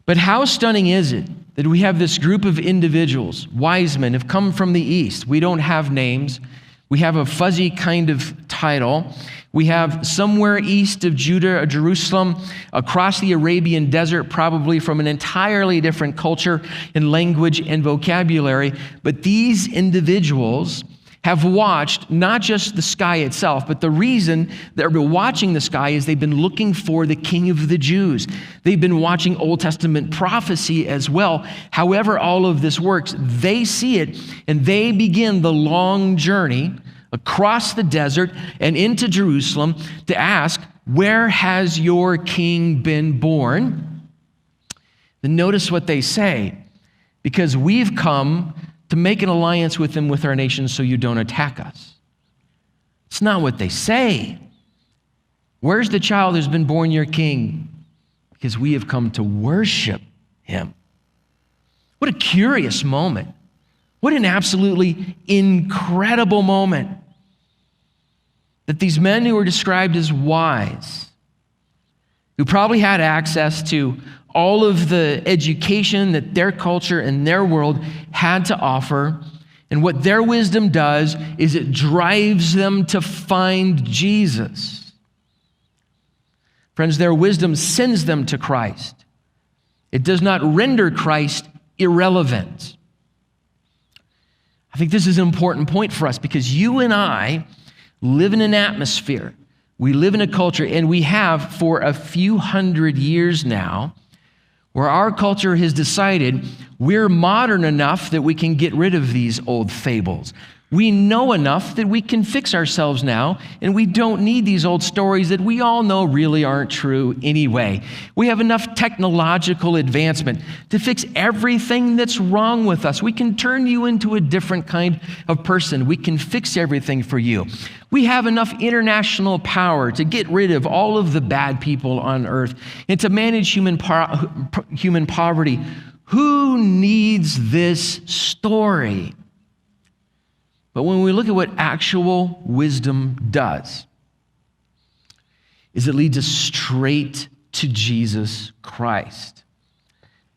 But how stunning is it that we have this group of individuals, wise men, have come from the east. We don't have names. We have a fuzzy kind of title. We have somewhere east of Judah or Jerusalem, across the Arabian desert, probably from an entirely different culture and language and vocabulary. But these individuals have watched not just the sky itself, but the reason they're watching the sky is they've been looking for the King of the Jews. They've been watching Old Testament prophecy as well. However all of this works, they see it, and they begin the long journey across the desert and into Jerusalem to ask, where has your king been born? Then notice what they say, because we've come to make an alliance with him, with our nation, so you don't attack us. It's not what they say. Where's the child who's been born your king? Because we have come to worship him. What a curious moment. What an absolutely incredible moment that these men who were described as wise, who probably had access to all of the education that their culture and their world had to offer, and what their wisdom does is it drives them to find Jesus. Friends, their wisdom sends them to Christ. It does not render Christ irrelevant. I think this is an important point for us, because you and I live in an atmosphere, we live in a culture, and we have for a few hundred years now, where our culture has decided we're modern enough that we can get rid of these old fables. We know enough that we can fix ourselves now, and we don't need these old stories that we all know really aren't true anyway. We have enough technological advancement to fix everything that's wrong with us. We can turn you into a different kind of person. We can fix everything for you. We have enough international power to get rid of all of the bad people on earth and to manage human poverty. Who needs this story? But when we look at what actual wisdom does, is it leads us straight to Jesus Christ.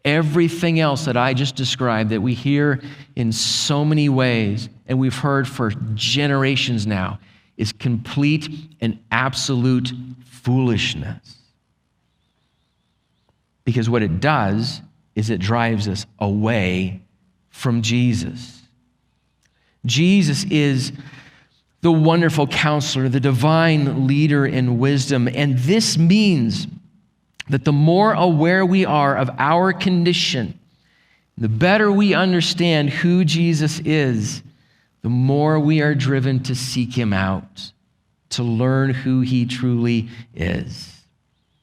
Everything else that I just described that we hear in so many ways and we've heard for generations now is complete and absolute foolishness. Because what it does is it drives us away from Jesus. Jesus is the wonderful counselor, the divine leader in wisdom. And this means that the more aware we are of our condition, the better we understand who Jesus is, the more we are driven to seek him out, to learn who he truly is.